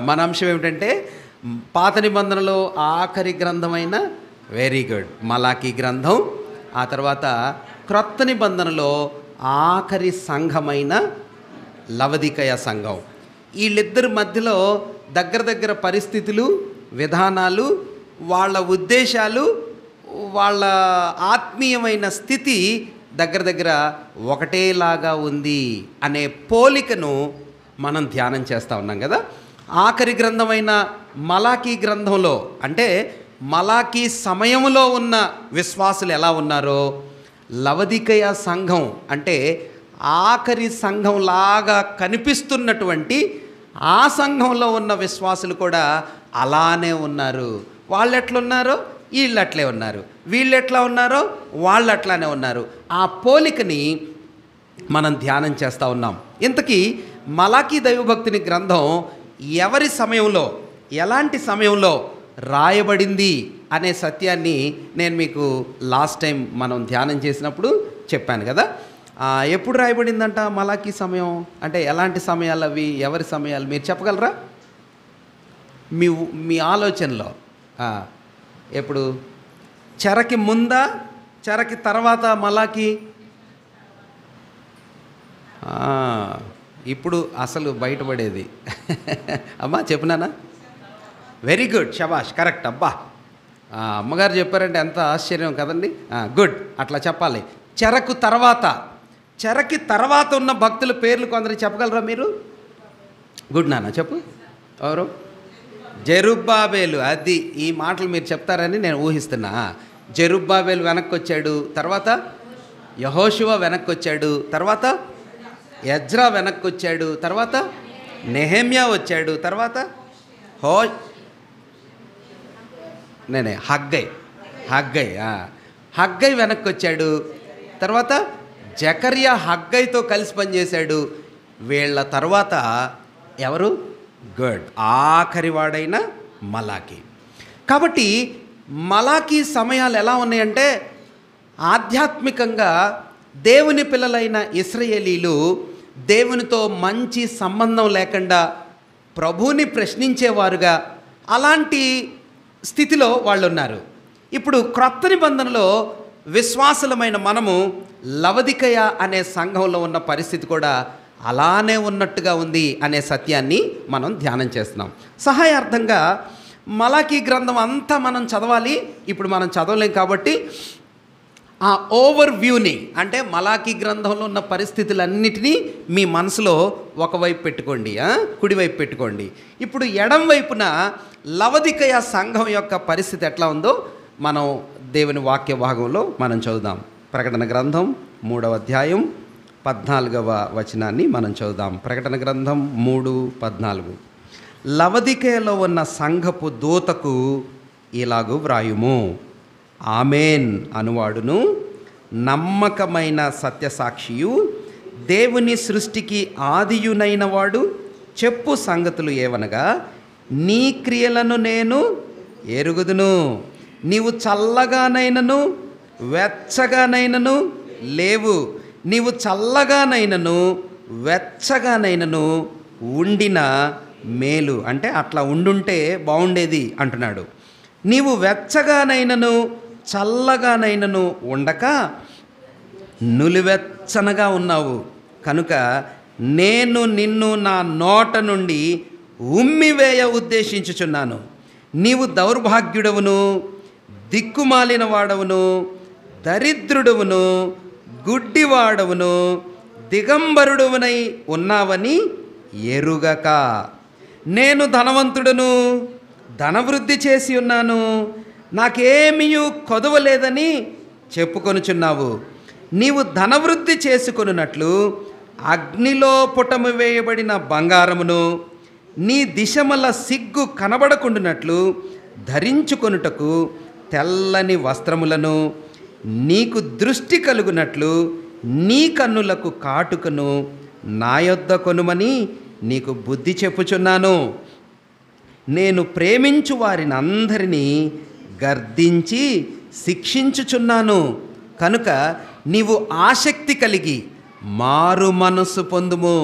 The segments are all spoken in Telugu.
మన అంశం ఏమిటంటే పాత నిబంధనలో ఆఖరి గ్రంథమైన వెరీ గుడ్ మలాకీ గ్రంథం, ఆ తర్వాత క్రొత్త నిబంధనలో ఆఖరి సంఘమైన లవదికయ సంఘం. వీళ్ళిద్దరి మధ్యలో దగ్గర పరిస్థితులు, విధానాలు, వాళ్ళ ఉద్దేశాలు, వాళ్ళ ఆత్మీయమైన స్థితి దగ్గర ఒకటేలాగా ఉంది అనే పోలికను మనం ధ్యానం చేస్తూ ఉన్నాం కదా. ఆఖరి గ్రంథమైన మలాకీ గ్రంథంలో అంటే మలాకీ సమయంలో ఉన్న విశ్వాసులు ఎలా ఉన్నారో, లవదికయ సంఘం అంటే ఆఖరి సంఘంలాగా కనిపిస్తున్నటువంటి ఆ సంఘంలో ఉన్న విశ్వాసులు కూడా అలానే ఉన్నారు. వాళ్ళు ఎట్లున్నారో వీళ్ళు అట్లే ఉన్నారు, వీళ్ళు ఎట్లా ఉన్నారో వాళ్ళు అట్లానే ఉన్నారు. ఆ పోలికని మనం ధ్యానం చేస్తూ ఉన్నాం. ఇంతకీ మలాకీ దైవభక్తుని గ్రంథం ఎవరి సమయంలో, ఎలాంటి సమయంలో రాయబడింది అనే సత్యాన్ని నేను మీకు లాస్ట్ టైం మనం ధ్యానం చేసినప్పుడు చెప్పాను కదా. ఎప్పుడు రాయబడిందంట మలాకీ సమయం అంటే ఎలాంటి సమయాలు అవి, ఎవరి సమయాలు మీరు చెప్పగలరా మీ ఆలోచనలో? ఎప్పుడు? చెరకి ముందా, చెరకి తర్వాత మలాకీ? ఇప్పుడు అసలు బయటపడేది అమ్మా చెప్పినానా? వెరీ గుడ్, శబాష్, కరెక్ట్. అబ్బా అమ్మగారు చెప్పారంటే ఎంత ఆశ్చర్యం కదండి. గుడ్, అట్లా చెప్పాలి. చెరకి తర్వాత ఉన్న భక్తుల పేర్లు కొందరు చెప్పగలరా మీరు? గుడ్ నాన్న చెప్పు. ఎవరు? జెరుబ్బాబేలు. అది ఈ మాటలు మీరు చెప్తారని నేను ఊహిస్తున్నా. జెరుబ్బాబేలు వెనక్కి వచ్చాడు, తర్వాత యెహోషువ వెనక్కి వచ్చాడు, తర్వాత ఎజ్రా వెనక్కి వచ్చాడు, తర్వాత నెహెమ్యా వచ్చాడు, తర్వాత హగ్గై వెనక్కి వచ్చాడు, తర్వాత జకర్యా హగ్గైతో కలిసి పనిచేశాడు. వీళ్ళ తర్వాత ఎవరు? గుడ్, ఆఖరి వాడైన మలాకీ. కాబట్టి మలాకీ సమయాలు ఎలా ఉన్నాయంటే ఆధ్యాత్మికంగా దేవుని పిల్లలైన ఇశ్రాయేలీలు దేవునితో మంచి సంబంధం లేకుండా ప్రభువుని ప్రశ్నించేవారుగా అలాంటి స్థితిలో వాళ్ళు ఉన్నారు. ఇప్పుడు క్రొత్త నిబంధనలో విశ్వాసులమైన మనము లవదికయ అనే సంఘంలో ఉన్న పరిస్థితి కూడా అలానే ఉన్నట్టుగా ఉంది అనే సత్యాన్ని మనం ధ్యానం చేస్తున్నాం. సహాయార్థంగా మలాకీ గ్రంథం అంతా మనం చదవాలి, ఇప్పుడు మనం చదవలేం కాబట్టి ఆ ఓవర్ వ్యూని అంటే మలాకీ గ్రంథంలో ఉన్న పరిస్థితులన్నిటినీ మీ మనసులో ఒకవైపు పెట్టుకోండి, కుడివైపు పెట్టుకోండి. ఇప్పుడు ఎడం వైపున లవదికయ సంఘం యొక్క పరిస్థితి ఎట్లా ఉందో మనం దేవుని వాక్య భాగంలో మనం చదువుదాం. ప్రకటన గ్రంథం 3వ అధ్యాయం 14వ వచనాన్ని మనం చదువుదాం. ప్రకటన గ్రంథం 3:14. లవదికయలో ఉన్న సంఘపు దూతకు ఇలాగు వ్రాయుము, ఆమేన్ అనువాడును, నమ్మకమైన సత్యసాక్షియు, దేవుని సృష్టికి ఆదియునైన వాడు చెప్పు సంగతులు ఏవనగా, నీ క్రియలను నేను ఎరుగుదును, నీవు చల్లగానైనను వెచ్చగానైనను లేవు, నీవు చల్లగానైనను వెచ్చగానైనను ఉండిన మేలు. అంటే అట్లా ఉండుంటే బాగుండేది అంటున్నాడు. నీవు వెచ్చగానైనను చల్లగానైనను ఉండక నులివెచ్చనగా ఉన్నావు కనుక నేను నిన్ను నా నోట నుండి ఉమ్మివేయ ఉద్దేశించుచున్నాను. నీవు దౌర్భాగ్యుడవును, దిక్కుమాలిన వాడవును, దరిద్రుడవును, గుడ్డివాడవును, దిగంబరుడవునై ఉన్నావని ఎరుగక, నేను ధనవంతుడను, ధనవృద్ధి చేసి ఉన్నాను, నాకేమీయూ కొదవలేదని చెప్పుకొనుచున్నావు. నీవు ధనవృద్ధి చేసుకొనున్నట్లు అగ్నిలో పుటము వేయబడిన బంగారమును, నీ దిశమల సిగ్గు కనబడకుండునట్లు ధరించుకొనుటకు తెల్లని వస్త్రములను, నీకు దృష్టి కలుగునట్లు నీ కన్నులకు కాటుకను నా యొద్ద కొనుమని నీకు బుద్ధి చెప్పుచున్నాను. నేను ప్రేమించు వారిని అందరినీ గర్దించి శిక్షించుచున్నాను కనుక నీవు ఆసక్తి కలిగి మారు మనసు పొందుము.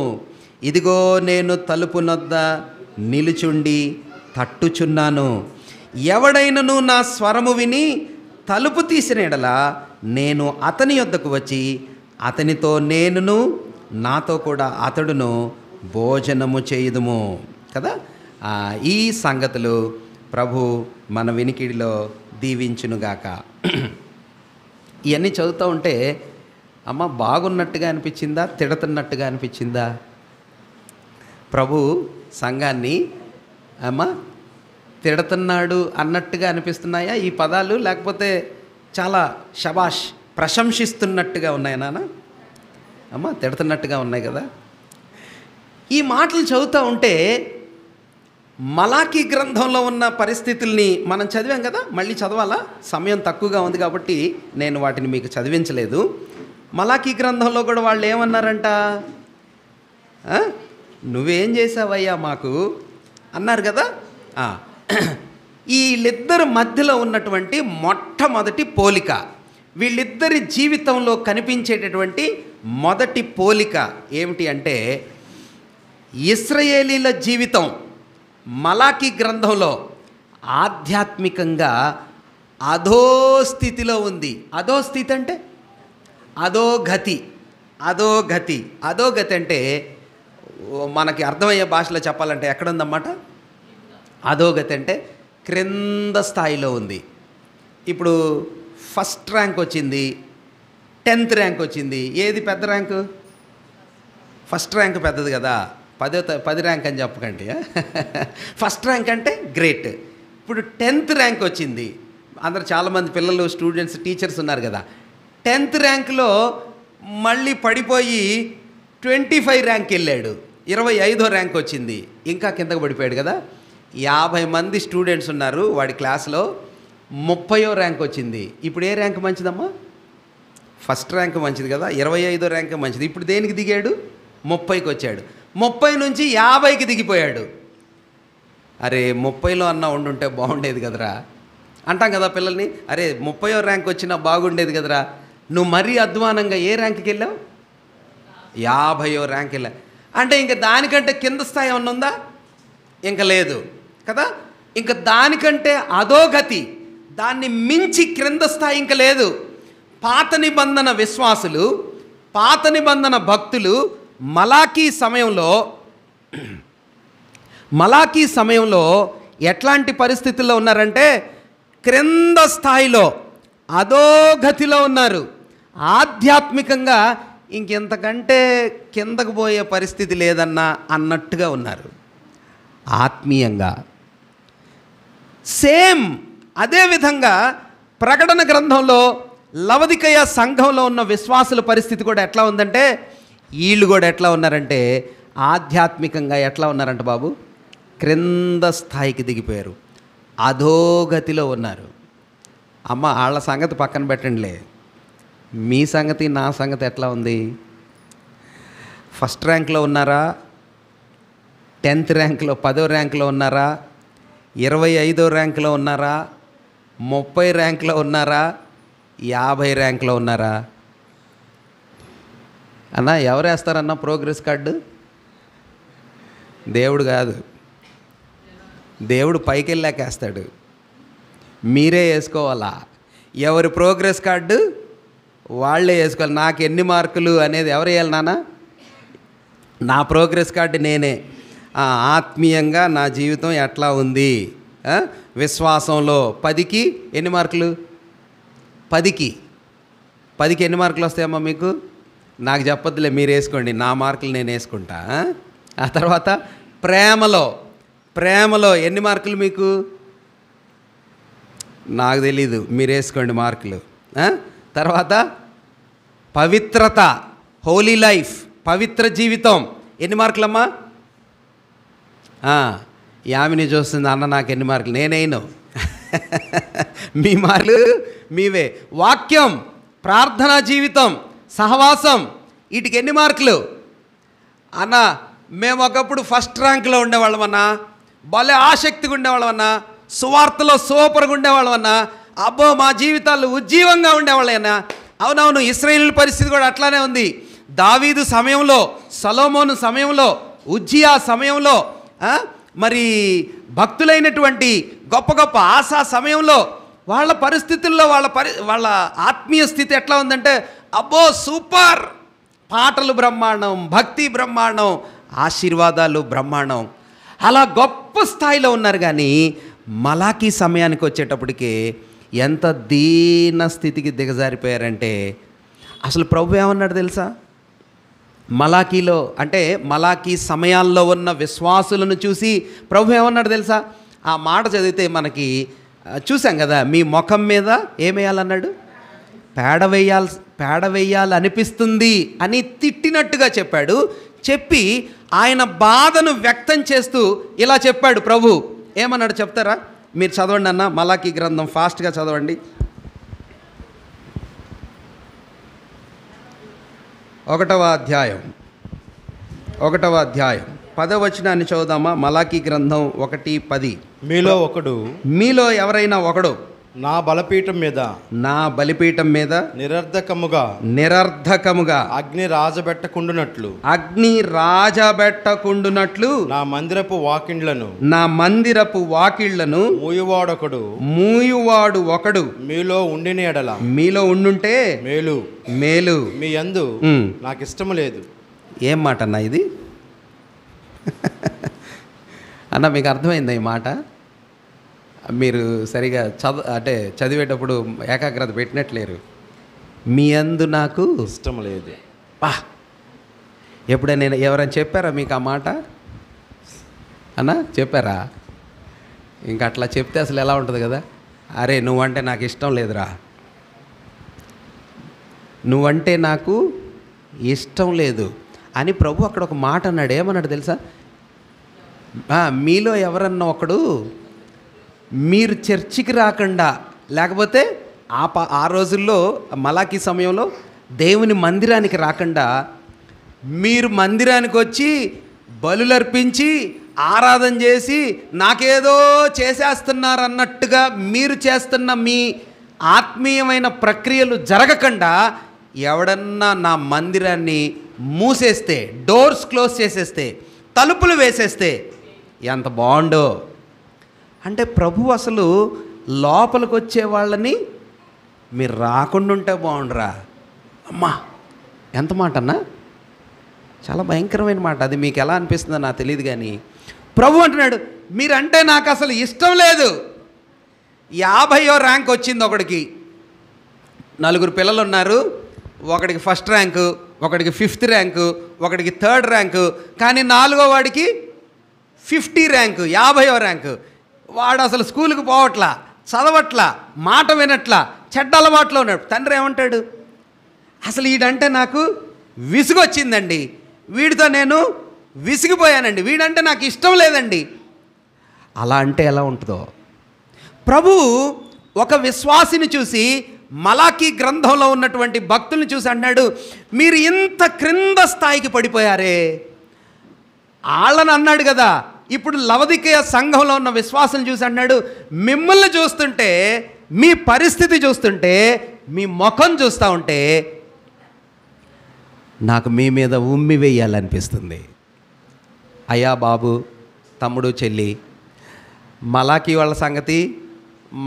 ఇదిగో నేను తలుపు నొద్ద నిలుచుండి తట్టుచున్నాను. ఎవడైనను నా స్వరము విని తలుపు తీసిన యెడల నేను అతని యొద్దకు వచ్చి అతనితో నేనును నాతో కూడా అతడును భోజనము చేయుదుము. కదా, ఈ సంగతులు ప్రభు మన వినికిడిలో దీవించునుగాక. ఇవన్నీ చదువుతూ ఉంటే అమ్మ బాగున్నట్టుగా అనిపించిందా, తిడుతున్నట్టుగా అనిపించిందా? ప్రభు సంఘాన్ని అమ్మ తిడుతున్నాడు అన్నట్టుగా అనిపిస్తున్నాయా ఈ పదాలు, లేకపోతే చాలా షబాష్ ప్రశంసిస్తున్నట్టుగా ఉన్నాయా నాన్న? అమ్మ తిడుతున్నట్టుగా ఉన్నాయి కదా. ఈ మాటలు చదువుతూ ఉంటే మలాకీ గ్రంథంలో ఉన్న పరిస్థితుల్ని మనం చదివాం కదా, మళ్ళీ చదవాలా? సమయం తక్కువగా ఉంది కాబట్టి నేను వాటిని మీకు చదివించలేదు. మలాకీ గ్రంథంలో కూడా వాళ్ళు ఏమన్నారంట? నువ్వేం చేసావయ్యా మాకు అన్నారు కదా. వీళ్ళిద్దరి మధ్యలో ఉన్నటువంటి మొట్టమొదటి పోలిక, వీళ్ళిద్దరి జీవితంలో కనిపించేటటువంటి మొదటి పోలిక ఏమిటి అంటే, ఇశ్రాయేలీల జీవితం మలాకీ గ్రంథంలో ఆధ్యాత్మికంగా అధోస్థితిలో ఉంది. అధోస్థితి అంటే అధోగతి. అధోగతి అంటే మనకి అర్థమయ్యే భాషలో చెప్పాలంటే ఎక్కడుందన్నమాట? అధోగతి అంటే క్రింద స్థాయిలో ఉంది. ఇప్పుడు ఫస్ట్ ర్యాంక్ వచ్చింది, 10th ర్యాంక్ వచ్చింది. ఏది పెద్ద ర్యాంకు? ఫస్ట్ ర్యాంక్ పెద్దది కదా, 10 ర్యాంక్ అని చెప్పకండి. ఫస్ట్ ర్యాంక్ అంటే గ్రేట్. ఇప్పుడు 10th ర్యాంక్ వచ్చింది. అందరు చాలామంది పిల్లలు, స్టూడెంట్స్, టీచర్స్ ఉన్నారు కదా. 10th ర్యాంక్లో మళ్ళీ పడిపోయి 25 ర్యాంక్ వెళ్ళాడు, 25వ ర్యాంక్ వచ్చింది, ఇంకా కిందకు పడిపోయాడు కదా. 50 మంది స్టూడెంట్స్ ఉన్నారు వాడి క్లాస్లో, 30వ ర్యాంక్ వచ్చింది. ఇప్పుడు ఏ ర్యాంక్ మంచిదమ్మా? ఫస్ట్ ర్యాంక్ మంచిది కదా, 25వ ర్యాంక్ మంచిది. ఇప్పుడు దేనికి దిగాడు? 30కి వచ్చాడు. 30 నుంచి 50కి దిగిపోయాడు. అరే 30లో అన్నా ఉండుంటే బాగుండేది కదరా అంటాం కదా పిల్లల్ని. అరే 30వ ర్యాంక్ వచ్చినా బాగుండేది కదరా. నువ్వు మరీ అధ్వానంగా ఏ ర్యాంక్కి వెళ్ళావు? 50వ ర్యాంక్ వెళ్ళా అంటే ఇంకా దానికంటే కింద స్థాయి ఏమన్నా ఉందా? ఇంకా లేదు కదా. ఇంకా దానికంటే అధోగతి, దాన్ని మించి క్రింద స్థాయి ఇంకా లేదు. పాత నిబంధన విశ్వాసులు, పాత నిబంధన భక్తులు మలాకీ సమయంలో ఎట్లాంటి పరిస్థితుల్లో ఉన్నారంటే క్రింద స్థాయిలో అధోగతిలో ఉన్నారు. ఆధ్యాత్మికంగా ఇంకెంతకంటే కిందకు పోయే పరిస్థితి లేదన్నా అన్నట్టుగా ఉన్నారు. ఆత్మీయంగా సేమ్ అదేవిధంగా ప్రకటన గ్రంథంలో లవదికయ సంఘంలో ఉన్న విశ్వాసుల పరిస్థితి కూడా ఎట్లా ఉందంటే, వీళ్ళు కూడా ఎట్లా ఉన్నారంటే ఆధ్యాత్మికంగా ఎట్లా ఉన్నారంట బాబు? క్రింద స్థాయికి దిగిపోయారు, అధోగతిలో ఉన్నారు. అమ్మ వాళ్ళ సంగతి పక్కన పెట్టండిలే, మీ సంగతి నా సంగతి ఎట్లా ఉంది? ఫస్ట్ ర్యాంక్లో ఉన్నారా? 10th ర్యాంక్లో 10వ ర్యాంక్లో ఉన్నారా? 25వ ర్యాంక్లో ఉన్నారా? 30 ర్యాంక్లో ఉన్నారా? 50 ర్యాంక్లో ఉన్నారా? అన్న ఎవరు వేస్తారన్న ప్రోగ్రెస్ కార్డు? దేవుడు కాదు, దేవుడు పైకి వెళ్ళాక వేస్తాడు. మీరే వేసుకోవాలా. ఎవరి ప్రోగ్రెస్ కార్డు వాళ్ళే వేసుకోవాలి. నాకు ఎన్ని మార్కులు అనేది ఎవరు వేయాలి నాన్న? నా ప్రోగ్రెస్ కార్డు నేనే. ఆత్మీయంగా నా జీవితం ఎట్లా ఉంది, విశ్వాసంలో 10కి ఎన్ని మార్కులు? 10కి ఎన్ని మార్కులు వస్తాయమ్మా మీకు? నాకు చెప్పొద్దులే, మీరు వేసుకోండి, నా మార్కులు నేను వేసుకుంటా. ఆ తర్వాత ప్రేమలో ఎన్ని మార్కులు మీకు? నాకు తెలీదు, మీరు వేసుకోండి మార్కులు. తర్వాత పవిత్రత, హోలీ లైఫ్, పవిత్ర జీవితం ఎన్ని మార్కులమ్మా? యామిని చూస్తుంది, అన్న నాకు ఎన్ని మార్కులు? నేనేను. మీ మార్కులు మీవే. వాక్యం, ప్రార్థనా జీవితం, సహవాసం, వీటికి ఎన్ని మార్కులు? అన్న మేము ఒకప్పుడు ఫస్ట్ ర్యాంక్లో ఉండేవాళ్ళమన్నా, భలే ఆసక్తిగా ఉండేవాళ్ళమన్నా, సువార్తలో సూపర్గా ఉండేవాళ్ళమన్నా, అబ్బో మా జీవితాలు ఉజ్జీవంగా ఉండేవాళ్ళైనా. అవునవును, ఇశ్రాయేలు పరిస్థితి కూడా అట్లానే ఉంది. దావీదు సమయంలో, సొలొమోను సమయంలో, ఉజ్జియా సమయంలో మరి భక్తులైనటువంటి గొప్ప గొప్ప ఆశా సమయంలో వాళ్ళ పరిస్థితుల్లో వాళ్ళ ఆత్మీయ స్థితి ఎట్లా ఉందంటే, అబ్బో సూపర్, పాటలు బ్రహ్మాండం, భక్తి బ్రహ్మాండం, ఆశీర్వాదాలు బ్రహ్మాండం, అలా గొప్ప స్థాయిలో ఉన్నారు. కానీ మలాకీ సమయానికి వచ్చేటప్పటికి ఎంత దీన స్థితికి దిగజారిపోయారంటే, అసలు ప్రభు ఏమన్నాడు తెలుసా? మలాకీలో అంటే మలాకీ సమయాల్లో ఉన్న విశ్వాసులను చూసి ప్రభు ఏమన్నాడు తెలుసా? ఆ మాట చదివితే మనకి చూసాం కదా, మీ ముఖం మీద ఏమేయాలన్నాడు? పేడ వేయాలనిపిస్తుంది అని తిట్టినట్టుగా చెప్పాడు. చెప్పి ఆయన బాధను వ్యక్తం చేస్తూ ఇలా చెప్పాడు ప్రభు. ఏమన్నాడు చెప్తారా? మీరు చదవండి అన్న, మలాకీ గ్రంథం ఫాస్ట్గా చదవండి. 1వ అధ్యాయం 10వ వచనాన్ని చదువుదామా? మలాకీ గ్రంథం 1:10. మీలో ఎవరైనా ఒకడు నా బలిపీఠం మీద నిరర్ధకముగా అగ్ని రాజబెట్టకుండునట్లు నా మందిరపు వాకిళ్లను మూయువాడు ఒకడు మీలో ఉండిన ఎడల మీలో ఉండుంటే మేలు మీ యందు నాకు ఇష్టము లేదు. ఏం మాట అన్న ఇది? అన్న మీకు అర్థమైందా ఈ మాట? మీరు సరిగా చదివేటప్పుడు ఏకాగ్రత పెట్టినట్లేరు. మీ అందు నాకు ఇష్టం లేదు. ఎప్పుడైనా ఎవరైనా చెప్పారా మీకు ఆ మాట? అన్న చెప్పారా? ఇంకా అట్లా చెప్తే అసలు ఎలా ఉంటుంది కదా, అరే నువ్వంటే నాకు ఇష్టం లేదురా, నువ్వంటే నాకు ఇష్టం లేదు అని ప్రభు అక్కడ ఒక మాట అన్నాడు. ఏమన్నాడు తెలుసా? మీలో ఎవరన్నా ఒకడు మీరు చర్చికి రాకుండా, లేకపోతే ఆ రోజుల్లో మలాకీ సమయంలో దేవుని మందిరానికి రాకుండా, మీరు మందిరానికి వచ్చి బలులర్పించి ఆరాధన చేసి నాకేదో చేసేస్తున్నారన్నట్టుగా మీరు చేస్తున్న మీ ఆత్మీయమైన ప్రక్రియలు జరగకుండా ఎవడన్నా నా మందిరాన్ని మూసేస్తే, డోర్స్ క్లోజ్ చేసేస్తే, తలుపులు వేసేస్తే ఎంత బాగుండో. అంటే ప్రభు అసలు లోపలికి వచ్చే వాళ్ళని మీరు రాకుండా ఉంటే బాగుండరా. అమ్మా ఎంత మాట అన్నా, చాలా భయంకరమైన మాట. అది మీకు ఎలా అనిపిస్తుందో నాకు తెలియదు. కానీ ప్రభు అంటున్నాడు, మీరంటే నాకు అసలు ఇష్టం లేదు. 50వ ర్యాంక్ వచ్చింది ఒకడికి. 4 పిల్లలు ఉన్నారు. ఒకడికి 1st ర్యాంకు, ఒకడికి 5th ర్యాంకు, ఒకడికి 3rd ర్యాంకు. కానీ 4వ వాడికి 50 ర్యాంకు, 50వ ర్యాంకు. వాడు అసలు స్కూల్కి పోవట్లా, చదవట్లా, మాట వినట్లా, చెడ్డ అలవాట్లో ఉన్నాడు. తండ్రి ఏమంటాడు? అసలు వీడంటే నాకు విసుగొచ్చిందండి, వీడితో నేను విసిగిపోయానండి, వీడంటే నాకు ఇష్టం లేదండి. అలా అంటే ఎలా ఉంటుందో. ప్రభు ఒక విశ్వాసిని చూసి, మలాకీ గ్రంథంలో ఉన్నటువంటి భక్తుల్ని చూసి అన్నాడు, మీరు ఇంత క్రింద స్థాయికి పడిపోయారే. వాళ్ళని అన్నాడు కదా, ఇప్పుడు లవదికేయ సంఘంలో ఉన్న విశ్వాసం చూసి అన్నాడు, మిమ్మల్ని చూస్తుంటే, మీ పరిస్థితి చూస్తుంటే, మీ ముఖం చూస్తూ ఉంటే నాకు మీ మీద ఉమ్మి వేయాలనిపిస్తుంది. అయ్యా బాబు, తమ్ముడు, చెల్లి, మలాకీ వాళ్ళ సంగతి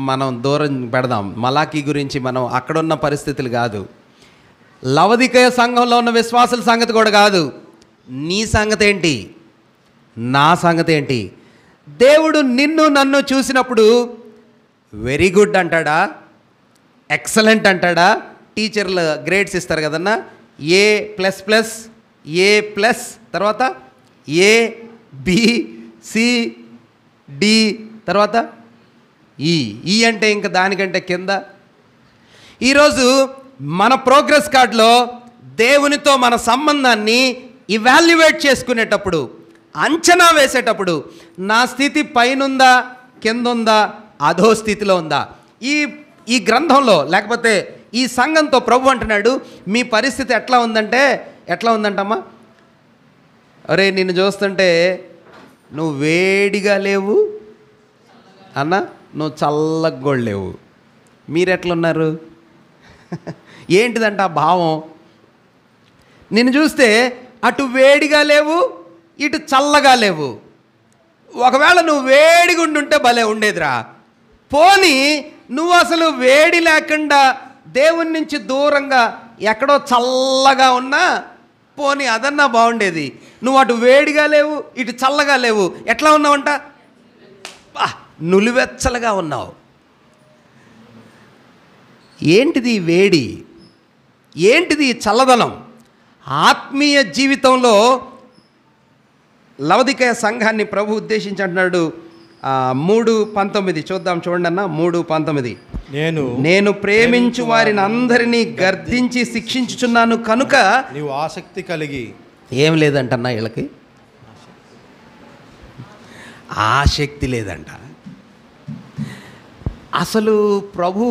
మనం దూరం పెడదాం. మలాకీ గురించి మనం అక్కడున్న పరిస్థితులు కాదు, లవదికేయ సంఘంలో ఉన్న విశ్వాసుల సంగతి కూడా కాదు. నీ సంగతి ఏంటి? నా సంగతి ఏంటి? దేవుడు నిన్ను నన్ను చూసినప్పుడు వెరీ గుడ్ అంటాడా? ఎక్సలెంట్ అంటాడా? టీచర్లు గ్రేడ్స్ ఇస్తారు కదన్నా, A++, A+, తర్వాత A, B, C, D, తర్వాత ఈ అంటే ఇంకా దానికంటే కింద. ఈరోజు మన ప్రోగ్రెస్ కార్డులో దేవునితో మన సంబంధాన్ని ఇవాల్యుయేట్ చేసుకునేటప్పుడు, అంచనా వేసేటప్పుడు, నా స్థితి పైనుందా, కిందుందా, అధో స్థితిలో ఉందా? ఈ గ్రంథంలో లేకపోతే ఈ సంఘంతో ప్రభు అంటున్నాడు, మీ పరిస్థితి ఎట్లా ఉందంటమ్మా, అరే నిన్ను చూస్తుంటే నువ్వు వేడిగా లేవు అన్న, నువ్వు చల్లగా కూడా లేవు. మీరెట్లున్నారు? ఏంటిదంట ఆ భావం? నిన్ను చూస్తే అటు వేడిగా లేవు, ఇటు చల్లగా లేవు. ఒకవేళ నువ్వు వేడిగా ఉండుంటే భలే ఉండేదిరా. పోనీ నువ్వు అసలు వేడి లేకుండా దేవుని నుంచి దూరంగా ఎక్కడో చల్లగా ఉన్నా పోనీ అదన్నా బాగుండేది. నువ్వు అటు వేడిగా లేవు, ఇటు చల్లగా లేవు. ఎట్లా ఉన్నావంట? నులివెచ్చలుగా ఉన్నావు. ఏంటిది వేడి? ఏంటిది చల్లదనం? ఆత్మీయ జీవితంలో లవదికయ సంఘాన్ని ప్రభు ఉద్దేశించి అంటున్నాడు. 3:19 చూద్దాం, చూడండి అన్న. 3:19 నేను ప్రేమించు వారిని అందరినీ గర్దించి శిక్షించుచున్నాను కనుక నీవు ఆసక్తి కలిగి. ఏం లేదంటన్నా వీళ్ళకి, ఆసక్తి లేదంట. అసలు ప్రభు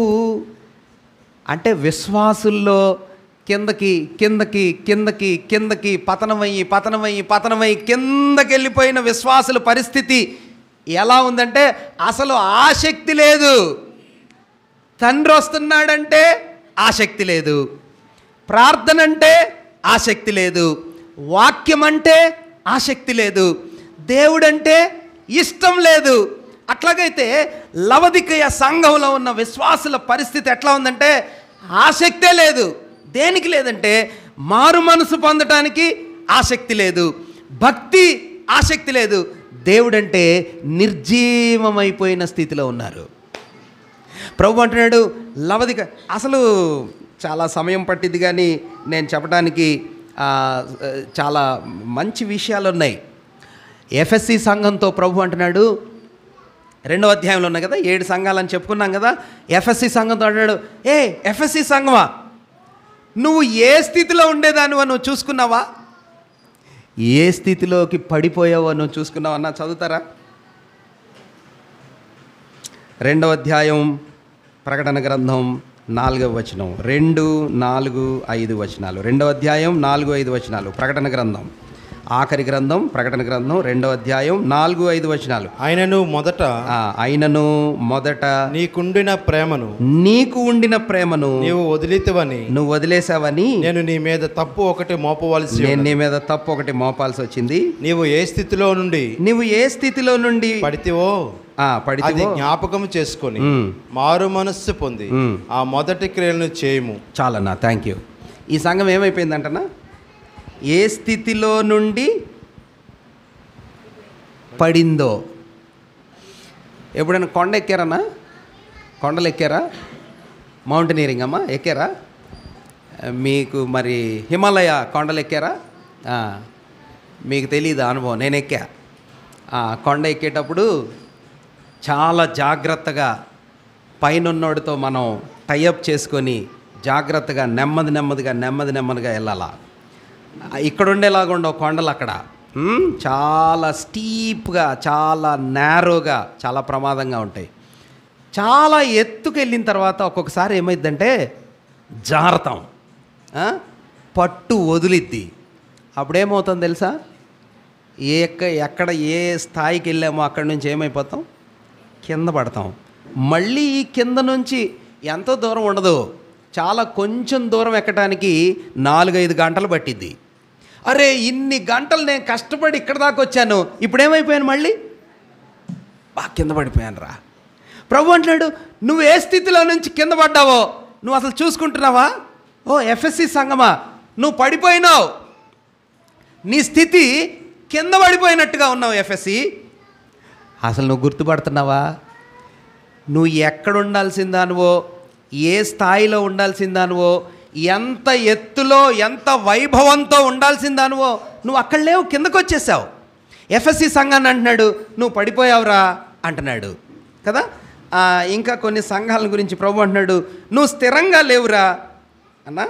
అంటే విశ్వాసుల్లో కిందకి కిందకి కిందకి కిందకి పతనమై కిందకి వెళ్ళిపోయిన విశ్వాసుల పరిస్థితి ఎలా ఉందంటే అసలు ఆసక్తి లేదు. తండ్రి వస్తున్నాడంటే ఆసక్తి లేదు, ప్రార్థన అంటే ఆసక్తి లేదు, వాక్యం అంటే ఆసక్తి లేదు, దేవుడంటే ఇష్టం లేదు. అట్లాగైతే లవదికయ సంఘంలో ఉన్న విశ్వాసుల పరిస్థితి ఎట్లా ఉందంటే ఆసక్తే లేదు. దేనికి లేదంటే మారు మనసు పొందటానికి ఆసక్తి లేదు, భక్తి ఆసక్తి లేదు, దేవుడంటే నిర్జీవమైపోయిన స్థితిలో ఉన్నారు. ప్రభు అంటున్నాడు లవదిక. అసలు చాలా సమయం పట్టింది కానీ నేను చెప్పడానికి చాలా మంచి విషయాలు ఉన్నాయి. ఎఫ్ఎస్సి సంఘంతో ప్రభు అంటున్నాడు, 2వ అధ్యాయంలో ఉన్నాయి కదా, 7 సంఘాలని చెప్పుకున్నాం కదా. ఎఫ్ఎస్సి సంఘంతో అంటున్నాడు, ఎఫ్ఎస్సి సంఘమా, నువ్వు ఏ స్థితిలో ఉండేదానివో నువ్వు చూసుకున్నావా? ఏ స్థితిలోకి పడిపోయావో నువ్వు చూసుకున్నావా? అన్న చదువుతారా? 2వ అధ్యాయం ప్రకటన గ్రంథం 4వ వచనం, 2, 4, 5 వచనాలు. 2వ అధ్యాయం 4, 5 వచనాలు. ప్రకటన గ్రంథం, ఆఖరి గ్రంథం ప్రకటన గ్రంథం 2వ అధ్యాయం 4, 5 వచనాలు. ఆయనను మొదట నీకు ఉండిన ప్రేమను నువ్వు వదిలేసావని నేను నీ మీద తప్పు ఒకటి మోపాల్సి వచ్చింది. నీవు ఏ స్థితిలో నుండి పడితివో జ్ఞాపకం చేసుకొని మారు మనస్సు పొంది ఆ మొదటి క్రియలను చేయము. చాలన్నా, థ్యాంక్ యూ. ఈ సంఘం ఏమైపోయిందంటనా? ఏ స్థితిలో నుండి పడిందో. ఎప్పుడైనా కొండ ఎక్కారన్నా? కొండలు ఎక్కారా? మౌంటైనీరింగ్ అమ్మా ఎక్కారా? మీకు మరి హిమాలయ కొండలు ఎక్కారా? మీకు తెలియదు అనుభవం. నేను ఎక్కా. కొండ ఎక్కేటప్పుడు చాలా జాగ్రత్తగా పైనున్నోడితో మనం టైఅప్ చేసుకొని జాగ్రత్తగా నెమ్మదిగా వెళ్ళాలా. ఇక్కడ ఉండేలాగా ఉండవు కొండలు. అక్కడ చాలా స్టీప్గా, చాలా నేరోగా, చాలా ప్రమాదంగా ఉంటాయి. చాలా ఎత్తుకు వెళ్ళిన తర్వాత ఒక్కొక్కసారి ఏమైందంటే జారతాం, పట్టు వదిలిద్ది. అప్పుడేమవుతుంది తెలుసా? ఎక్కడ ఏ స్థాయికి వెళ్ళామో అక్కడి నుంచి ఏమైపోతాం? కింద పడతాం. మళ్ళీ ఈ కింద నుంచి ఎంతో దూరం ఉండదు, చాలా కొంచెం దూరం ఎక్కడానికి 4-5 గంటలు పట్టిద్ది. అరే ఇన్ని గంటలు నేను కష్టపడి ఇక్కడ దాకా వచ్చాను, ఇప్పుడేమైపోయాను? మళ్ళీ కింద పడిపోయాను రా. ప్రభు అంటున్నాడు, నువ్వు ఏ స్థితిలో నుంచి కింద పడ్డావో నువ్వు అసలు చూసుకుంటున్నావా? ఎఫ్ఎస్సి సంఘమా, నువ్వు పడిపోయినావు. నీ స్థితి కింద పడిపోయినట్టుగా ఉన్నావు. ఎఫ్ఎస్సి, అసలు నువ్వు గుర్తుపడుతున్నావా? నువ్వు ఎక్కడ ఉండాల్సిందానువో, ఏ స్థాయిలో ఉండాల్సిందానువో, ఎంత ఎత్తులో ఎంత వైభవంతో ఉండాల్సిందానువో నువ్వు అక్కడ లేవు, కిందకు వచ్చేసావు. ఎఫ్ఎస్సి సంఘాన్ని అంటున్నాడు నువ్వు పడిపోయావురా అంటున్నాడు కదా. ఇంకా కొన్ని సంఘాల గురించి ప్రభు అంటున్నాడు నువ్వు స్థిరంగా లేవురా అన్న.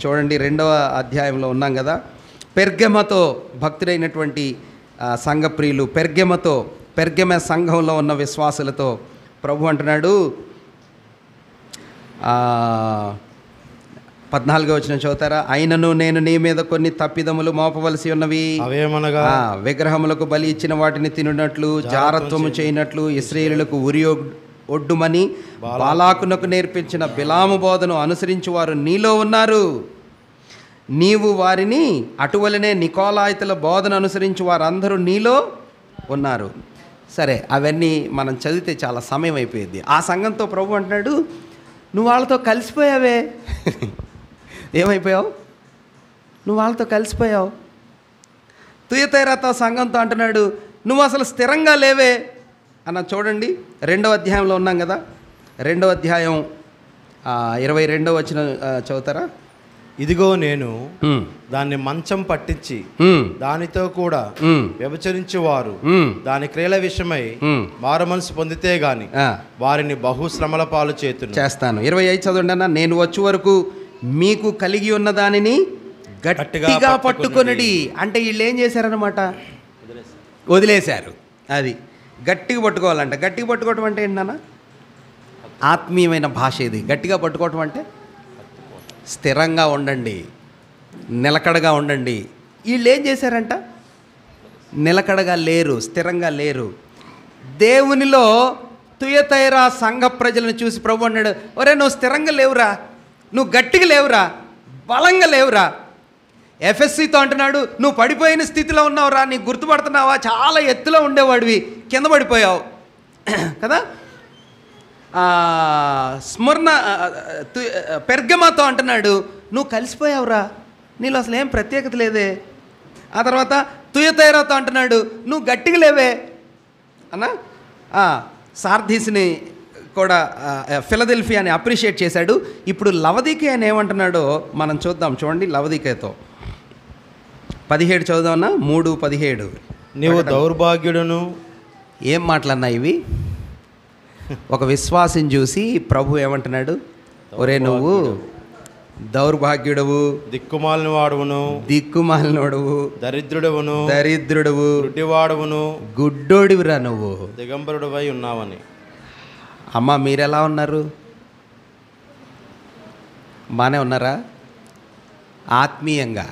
చూడండి 2వ అధ్యాయంలో ఉన్నాం కదా. పెర్గెమతో భక్తుడైనటువంటి సంఘప్రియులు పెర్గెమ సంఘంలో ఉన్న విశ్వాసులతో ప్రభు అంటున్నాడు 14వ వచనం చదువుతారా? అయినను నేను నీ మీద కొన్ని తప్పిదములు మోపవలసి ఉన్నవి. అవేమనగా విగ్రహములకు బలి ఇచ్చిన వాటిని తినునట్లు, జారత్వము చేయనట్లు, ఇశ్రాయేలులకు ఉరి ఒడ్డుమని బాలాకునకు నేర్పించిన బిలాము బోధను అనుసరించు వారు నీలో ఉన్నారు. నీవు వారిని అటువలనే నికోలాయితుల బోధన అనుసరించి వారందరూ నీలో ఉన్నారు. సరే, అవన్నీ మనం చదివితే చాలా సమయం అయిపోయింది. ఆ సంఘంతో ప్రభు అంటున్నాడు, నువ్వు వాళ్ళతో కలిసిపోయావే. ఏమైపోయావు? నువ్వు వాళ్ళతో కలిసిపోయావు. తుయతైరాతో సంఘంతో అంటున్నాడు, నువ్వు అసలు స్థిరంగా లేవే అన్న. చూడండి, 2వ అధ్యాయంలో ఉన్నాం కదా, 2వ అధ్యాయం 22వ వచనం చదువుతారా? ఇదిగో నేను దాన్ని మంచం పట్టించి దానితో కూడా వ్యభిచరించువారు దాని క్రియల విషయమై మారు మనసు పొందితే గాని వారిని బహుశ్రమల పాలు చేస్తాను. 25 చదవండి అన్న. నేను వచ్చే వరకు మీకు కలిగి ఉన్న దానిని గట్టిగా పట్టుకొనడి. అంటే వీళ్ళు ఏం చేశారనమాట? వదిలేశారు. అది గట్టిగా పట్టుకోవాలంట. గట్టిగా పట్టుకోవటం అంటే ఏంటన్నా? ఆత్మీయమైన భాష ఇది. గట్టిగా పట్టుకోవటం అంటే స్థిరంగా ఉండండి, నిలకడగా ఉండండి. వీళ్ళు ఏం చేశారంట? నిలకడగా లేరు, స్థిరంగా లేరు. దేవునిలో తుయతైరా సంఘ ప్రజలను చూసి ప్రభు అన్నాడు, ఒరే నువ్వు స్థిరంగా లేవురా, నువ్వు గట్టిగా లేవురా, బలంగా లేవురా. ఎఫ్ఎస్సితో అంటున్నాడు, నువ్వు పడిపోయిన స్థితిలో ఉన్నావురా, నీకు గుర్తుపడుతున్నావా? చాలా ఎత్తులో ఉండేవాడివి, కింద పడిపోయావు కదా. స్మరణ పెర్గమాతో అంటున్నాడు, నువ్వు కలిసిపోయావురా, నీలో అసలు ఏం ప్రత్యేకత లేదే. ఆ తర్వాత తుయతైరాతో అంటున్నాడు, నువ్వు గట్టిగా లేవే అన్న. సార్దీస్ని కూడా ఫిలదెల్ఫియాని అప్రిషియేట్ చేశాడు. ఇప్పుడు లవదీకే అని ఏమంటున్నాడో మనం చూద్దాం. చూడండి, లవదీకేతో 17 చదువుదామన్నా. 3:17. నీవు దౌర్భాగ్యుడును. ఏం మాటలన్నా ఇవి? ఒక విశ్వాసం చూసి ప్రభు ఏమంటున్నాడు, ఒరే నువ్వు దౌర్భాగ్యుడవు, దిక్కుమాలిన వాడువును, దిక్కుమాలినోడువు, దరిద్రుడవును, గుడ్డివాడవును, గుడ్డోడివిరా నువ్వు, దిగంబరుడవై ఉన్నావని. అమ్మ మీరెలా ఉన్నారు? బాగానే ఉన్నారా? ఆత్మీయంగా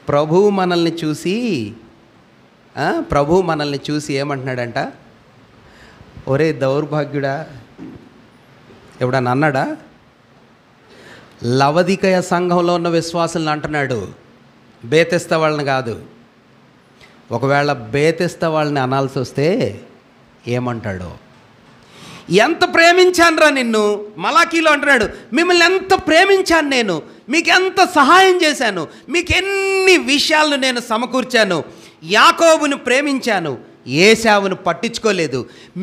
ప్రభువు మనల్ని చూసి ఏమంటున్నాడంట? ఒరే దౌర్భాగ్యుడా. ఎప్పుడన్నా అన్నాడా? లవదికయ సంఘంలో ఉన్న విశ్వాసులను అంటున్నాడు, బేతెస్త వాళ్ళని కాదు. ఒకవేళ బేతెస్త వాళ్ళని అనాల్సి వస్తే ఏమంటాడో. ఎంత ప్రేమించానురా నిన్ను. మలాకీలో అంటున్నాడు, మిమ్మల్ని ఎంత ప్రేమించాను నేను, మీకు ఎంత సహాయం చేశాను, మీకు ఎన్ని విషయాలను నేను సమకూర్చాను. యాకోబును ప్రేమించాను, ఏశావును పట్టించుకోలేదు.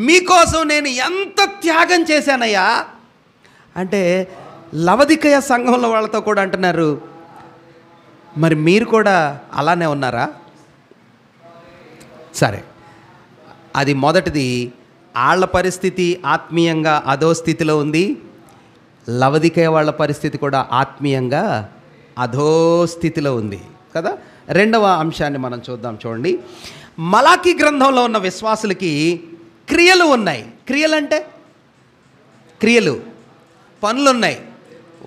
మీకోసం నేను ఎంత త్యాగం చేశానయ్యా అంటే లవదికయ సంఘంలో వాళ్ళతో కూడా అంటున్నారు, మరి మీరు కూడా అలానే ఉన్నారా? సరే, అది మొదటిది. వాళ్ళ పరిస్థితి ఆత్మీయంగా అదో స్థితిలో ఉంది. లవదికయ వాళ్ళ పరిస్థితి కూడా ఆత్మీయంగా అధో స్థితిలో ఉంది కదా. రెండవ అంశాన్ని మనం చూద్దాం. చూడండి, మలాకీ గ్రంథంలో ఉన్న విశ్వాసులకి క్రియలు ఉన్నాయి. క్రియలు అంటే క్రియలు, పనులు ఉన్నాయి.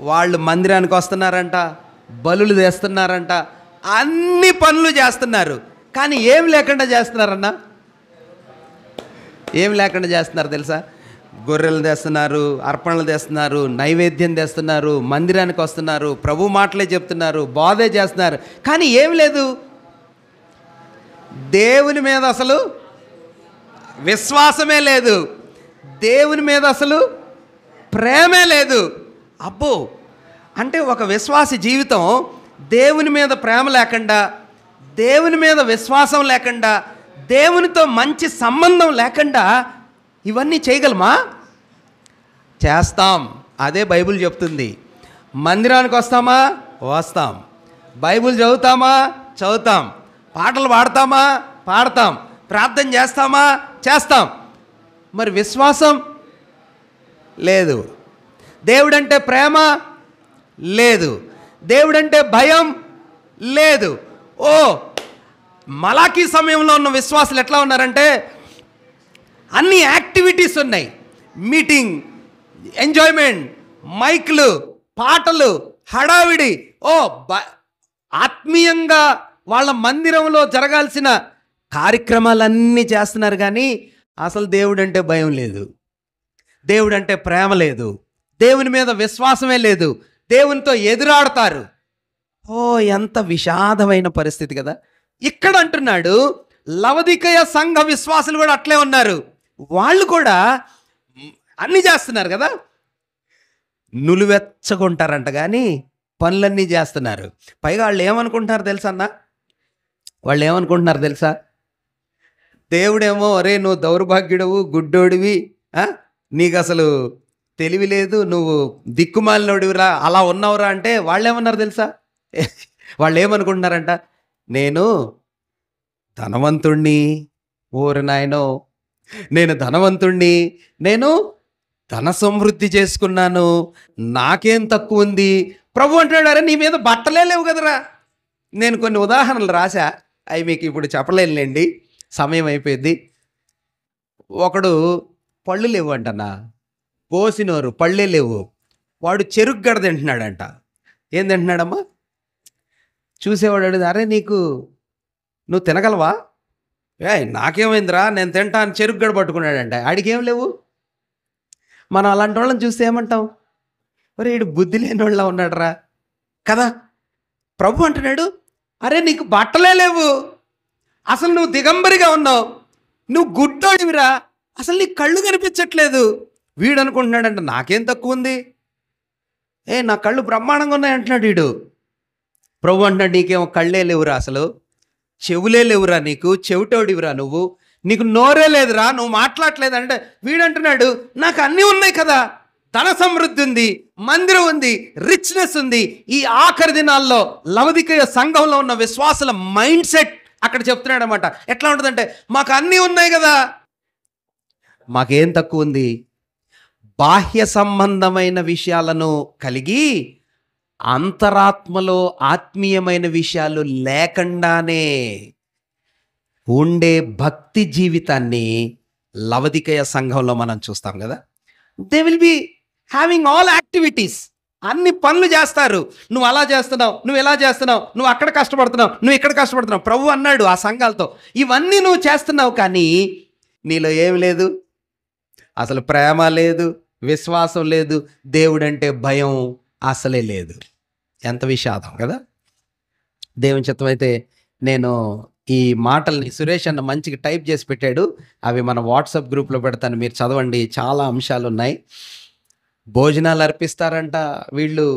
వాళ్ళు మందిరానికి వస్తున్నారంట, బలులు తెస్తున్నారంట, అన్ని పనులు చేస్తున్నారు. కానీ ఏం లేకుండా చేస్తున్నారన్నా? ఏం లేకుండా చేస్తున్నారు తెలుసా? గొర్రెలు తెస్తున్నారు, అర్పణలు తెస్తున్నారు, నైవేద్యం తెస్తున్నారు, మందిరానికి వస్తున్నారు, ప్రభు మాటలే చెప్తున్నారు, బోధే చేస్తున్నారు. కానీ ఏం లేదు, దేవుని మీద అసలు విశ్వాసమే లేదు, దేవుని మీద అసలు ప్రేమే లేదు. అబ్బో, అంటే ఒక విశ్వాసి జీవితం దేవుని మీద ప్రేమ లేకుండా, దేవుని మీద విశ్వాసం లేకుండా, దేవునితో మంచి సంబంధం లేకుండా ఇవన్నీ చేయగలమా? చేస్తాం. అదే బైబిల్ చెప్తుంది. మందిరానికి వస్తామా? వస్తాం. బైబిల్ చదువుతామా? చదువుతాం. పాటలు పాడతామా? పాడతాం. ప్రార్థన చేస్తామా? చేస్తాం. మరి విశ్వాసం లేదు. దేవుడంటే ప్రేమ లేదు. దేవుడంటే భయం లేదు. ఓ, మలాకీ సమయంలో ఉన్న విశ్వాసులు ఎట్లా ఉన్నారంటే అన్ని యాక్టివిటీస్ ఉన్నాయి. మీటింగ్, ఎంజాయ్మెంట్, మైక్లు, పాటలు, హడావిడి. ఆత్మీయంగా వాళ్ళ మందిరంలో జరగాల్సిన కార్యక్రమాలన్నీ చేస్తున్నారు. కానీ అసలు దేవుడంటే భయం లేదు, దేవుడంటే ప్రేమ లేదు, దేవుని మీద విశ్వాసమే లేదు. దేవునితో ఎదురాడతారు. ఓ ఎంత విషాదమైన పరిస్థితి కదా. ఇక్కడ అంటున్నాడు లవదికయ సంఘ విశ్వాసులు కూడా అట్లే ఉన్నారు. వాళ్ళు కూడా అన్నీ చేస్తున్నారు కదా, నులివెచ్చకుంటారంట కానీ పనులన్నీ చేస్తున్నారు. పైగా వాళ్ళు ఏమనుకుంటున్నారు తెలుసా అన్న, వాళ్ళు ఏమనుకుంటున్నారు తెలుసా, దేవుడేమో అరే నువ్వు దౌర్భాగ్యుడవు, గుడ్డోడివి, నీకు అసలు తెలివి లేదు, నువ్వు దిక్కుమాలినోడివిరా, అలా ఉన్నావురా అంటే వాళ్ళు ఏమన్నారు తెలుసా, వాళ్ళు ఏమనుకుంటున్నారంట, నేను ధనవంతుణ్ణి, ఓరి నాయనో నేను ధనవంతుణ్ణి, నేను ధన సమృద్ధి చేసుకున్నాను, నాకేం తక్కువ ఉంది. ప్రభు అంటున్నాడు అరే నీ మీద బట్టలే లేవు కదరా. నేను కొన్ని ఉదాహరణలు రాశా, అవి మీకు ఇప్పుడు చెప్పలేనులేండి, సమయం అయిపోయింది. ఒకడు పళ్ళు లేవు అంటన్నా, పోసినోరు పళ్ళే లేవు, వాడు చెరుకు గడ తింటున్నాడంట. ఏం తింటున్నాడమ్మా, చూసేవాడు అడిగి అరే నువ్వు తినగలవా, నాకేమైందిరా నేను తింటాను, చెరుకు గడ పట్టుకున్నాడంట. ఆడికేం లేవు. మనం అలాంటి వాళ్ళని చూస్తే ఏమంటాం, ఒరే వీడు బుద్ధి లేని వాళ్ళ ఉన్నాడురా కదా. ప్రభు అంటున్నాడు అరే నీకు బట్టలే లేవు, అసలు నువ్వు దిగంబరిగా ఉన్నావు, నువ్వు గుడ్డోడివిరా, అసలు నీకు కళ్ళు కనిపించట్లేదు. వీడు అనుకుంటున్నాడంట నాకేం తక్కువ ఉంది, నా కళ్ళు బ్రహ్మాండంగా ఉన్నాయి అంటున్నాడు వీడు. ప్రభు అంటున్నాడు నీకేమో కళ్ళే లేవురా, అసలు చెవులే లేవురా, నీకు చెవిటోడివిరా, నీకు నోరే లేదురా, నువ్వు మాట్లాడలేదంటే. వీడంటున్నాడు నాకు అన్నీ ఉన్నాయి కదా, ధన సమృద్ధి ఉంది, మందిరం ఉంది, రిచ్నెస్ ఉంది. ఈ ఆఖరి దినాల్లో లవదికయ సంఘంలో ఉన్న విశ్వాసుల మైండ్ సెట్ అక్కడ చెప్తున్నాడు అనమాట. ఎట్లా ఉంటుందంటే మాకు అన్నీ ఉన్నాయి కదా, మాకేం తక్కువ ఉంది, బాహ్య సంబంధమైన విషయాలను కలిగి అంతరాత్మలో ఆత్మీయమైన విషయాలు లేకుండానే ఉండే భక్తి జీవితాన్ని లవదికయ సంఘంలో మనం చూస్తాం కదా. They will be having all activities, అన్ని పనులు చేస్తారు. నువ్వు అలా చేస్తున్నావు, నువ్వు ఎలా చేస్తున్నావు, నువ్వు అక్కడ కష్టపడుతున్నావు, నువ్వు ఇక్కడ కష్టపడుతున్నావు. ప్రభు అన్నాడు ఆ సంఘాలతో ఇవన్నీ నువ్వు చేస్తున్నావు కానీ నీలో ఏమి లేదు, అసలు ప్రేమ లేదు, విశ్వాసం లేదు, దేవుడంటే భయం అసలే లేదు. ఎంత విషాదం కదా. దేవుని చిత్తం అయితే నేను ఈ మాటల్ని సురేష్ అన్న మంచిగా టైప్ చేసి పెట్టాడు, అవి మన వాట్సాప్ గ్రూప్లో పెడతాను, మీరు చదవండి, చాలా అంశాలు ఉన్నాయి. భోజనాలు అర్పిస్తారంట, వీళ్ళు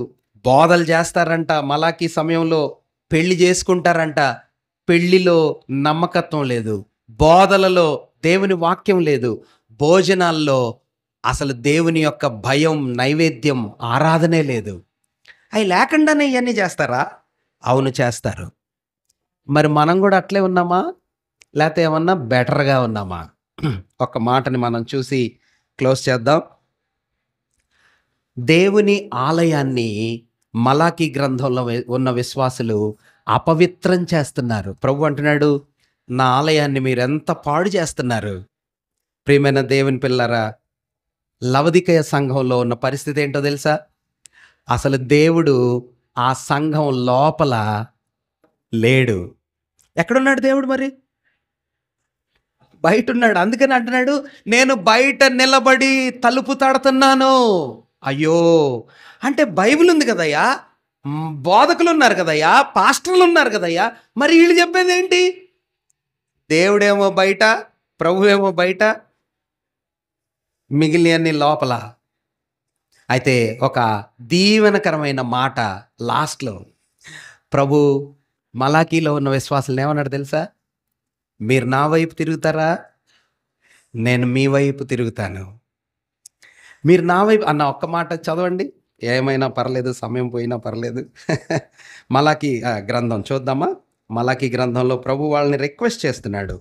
బోధలు చేస్తారంట, మలాకీ సమయంలో పెళ్లి చేసుకుంటారంట, పెళ్లిలో నమ్మకత్వం లేదు, బోధలలో దేవుని వాక్యం లేదు, భోజనాల్లో అసలు దేవుని యొక్క భయం, నైవేద్యం, ఆరాధనే లేదు. అవి లేకుండానే ఇవన్నీ చేస్తారా? అవును చేస్తారు. మరి మనం కూడా అట్లే ఉన్నామా, లేకపోతే ఏమన్నా బెటర్గా ఉన్నామా? ఒక మాటని మనం చూసి క్లోజ్ చేద్దాం. దేవుని ఆలయాన్ని మలాకీ గ్రంథంలో ఉన్న విశ్వాసులు అపవిత్రం చేస్తున్నారు. ప్రభు అంటున్నాడు నా ఆలయాన్ని మీరు ఎంత పాడు చేస్తున్నారు. ప్రియమైన దేవుని పిల్లరా, లవదికయ సంఘంలో ఉన్న పరిస్థితి ఏంటో తెలుసా? అసలు దేవుడు ఆ సంఘం లోపల లేడు. ఎక్కడున్నాడు దేవుడు? మరి బయట ఉన్నాడు. అందుకని అంటున్నాడు నేను బయట నిలబడి తలుపు తడుతున్నాను. అయ్యో, అంటే బైబిల్ ఉంది కదయ్యా, బోధకులు ఉన్నారు కదయ్యా, పాస్టర్లు ఉన్నారు కదయ్యా, మరి వీళ్ళు చెప్పేది ఏంటి? దేవుడేమో బయట, ప్రభువేమో బయట, మిగిలినన్ని లోపల. అయితే ఒక దీవెనకరమైన మాట లాస్ట్లో ప్రభు మలాకీలో ఉన్న విశ్వాసులు ఏమన్నాడు తెలుసా? మీరు నా వైపు తిరుగుతారా, నేను మీ వైపు తిరుగుతాను. మీరు నా వైపు అన్న ఒక్క మాట చదవండి, ఏమైనా పర్లేదు, సమయం పోయినా పర్లేదు. మలాకీ గ్రంథం చూద్దామా? మలాకీ గ్రంథంలో ప్రభు వాళ్ళని రిక్వెస్ట్ చేస్తున్నాడు.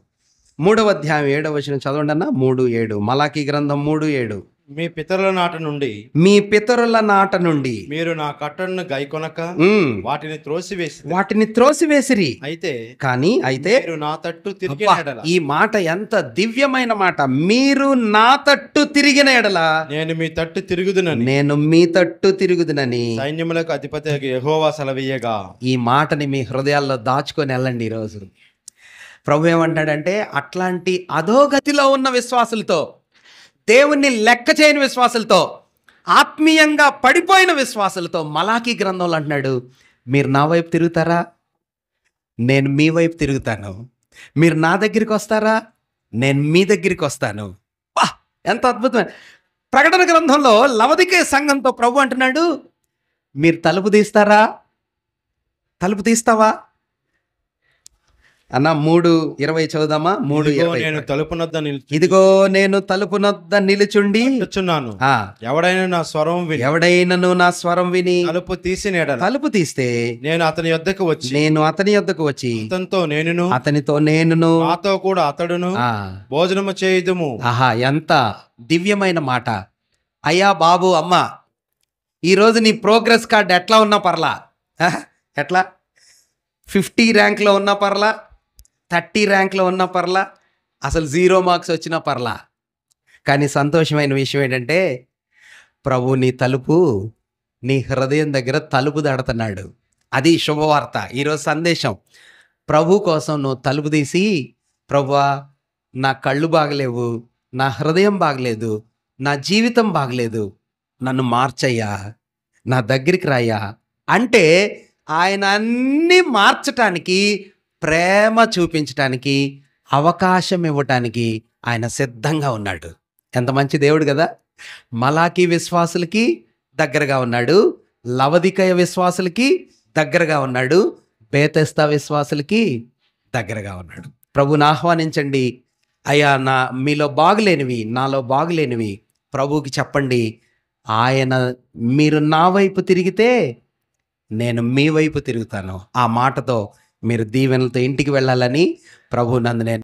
3వ అధ్యాయం 7వ వచనం చదవండి అన్న. 3:7 మలాకీ గ్రంథం 3:7. మీ పితరుల నాట నుండి మీరు నా కట్టడను గైకొనక వాటిని త్రోసివేసిరి. అయితే మీరు నా తట్టు తిరిగిన ఎడల, ఈ మాట ఎంత దివ్యమైన మాట. మీరు నా తట్టు తిరిగిన ఎడల నేను మీ తట్టు తిరుగుదునని సైన్యములకు అధిపతి యెహోవా సెలవీయగా. ఈ మాటని మీ హృదయాల్లో దాచుకొని వెళ్ళండి. ఈరోజు ప్రభు ఏమంటాడంటే అట్లాంటి అధోగతిలో ఉన్న విశ్వాసులతో, దేవుణ్ణి లెక్క చేయని విశ్వాసులతో, ఆత్మీయంగా పడిపోయిన విశ్వాసులతో మలాకీ గ్రంథంలో అంటున్నాడు మీరు నా వైపు తిరుగుతారా? నేను మీ వైపు తిరుగుతాను. మీరు నా దగ్గరికి వస్తారా? నేను మీ దగ్గరికి వస్తాను. వా! ఎంత అద్భుతమైన ప్రకటన గ్రంథంలో లవదికే సంఘంతో ప్రభు అంటున్నాడు, మీరు తలుపు తీస్తారా? తలుపు తీస్తావా అన్న? 3:20 చదువుదామా? 3:20. నేను తలుపునొద్ద ఇదిగో నేను తలుపునొద్ద నిలుచుండి నిలుచున్నాను. ఆ, ఎవడైనా నా స్వరం విని ఎవడైనను నా స్వరం విని తలుపు తీసిన ఎడల తలుపు తీస్తే నేను అతని యొద్దకు వచ్చి నేను అతని యొద్దకు వచ్చి అతనితో నేనును అతనితో నేనును నాతో కూడా అతడును ఆ, భోజనము చేయుదుము. ఆహా, ఎంత దివ్యమైన మాట. అయ్యా బాబు, అమ్మ, ఈరోజు నీ ప్రోగ్రెస్ కార్డ్ ఎట్లా ఉన్నా పర్లా, ఎట్లా 50 ర్యాంక్లో ఉన్నా పర్లా, 30 ర్యాంక్లో ఉన్నా పర్లా, అసలు 0 మార్క్స్ వచ్చినా పర్లా. కానీ సంతోషమైన విషయం ఏంటంటే ప్రభు నీ తలుపు, నీ హృదయం దగ్గర తలుపు దాడుతున్నాడు. అది శుభవార్త. ఈరోజు సందేశం, ప్రభు కోసం నువ్వు తలుపు తీసి, ప్రభువా నా కళ్ళు బాగలేవు, నా హృదయం బాగలేదు, నా జీవితం బాగలేదు, నన్ను మార్చయ్యా, నా దగ్గరికి రాయ్యా అంటే ఆయన అన్నీ మార్చటానికి, ప్రేమ చూపించటానికి, అవకాశం ఇవ్వటానికి ఆయన సిద్ధంగా ఉన్నాడు. ఎంత మంచి దేవుడు కదా! మలాకీ విశ్వాసులకి దగ్గరగా ఉన్నాడు, లవదికయ విశ్వాసులకి దగ్గరగా ఉన్నాడు, బేతెస్తా విశ్వాసులకి దగ్గరగా ఉన్నాడు. ప్రభుని ఆహ్వానించండి. అయ్యా, మీలో బాగులేనివి, నాలో బాగులేనివి ప్రభువుకి చెప్పండి. ఆయన మీరు నా వైపు తిరిగితే నేను మీ వైపు తిరుగుతాను. ఆ మాటతో మీరు దీవెనలతో ఇంటికి వెళ్ళాలని ప్రభు నందు నేను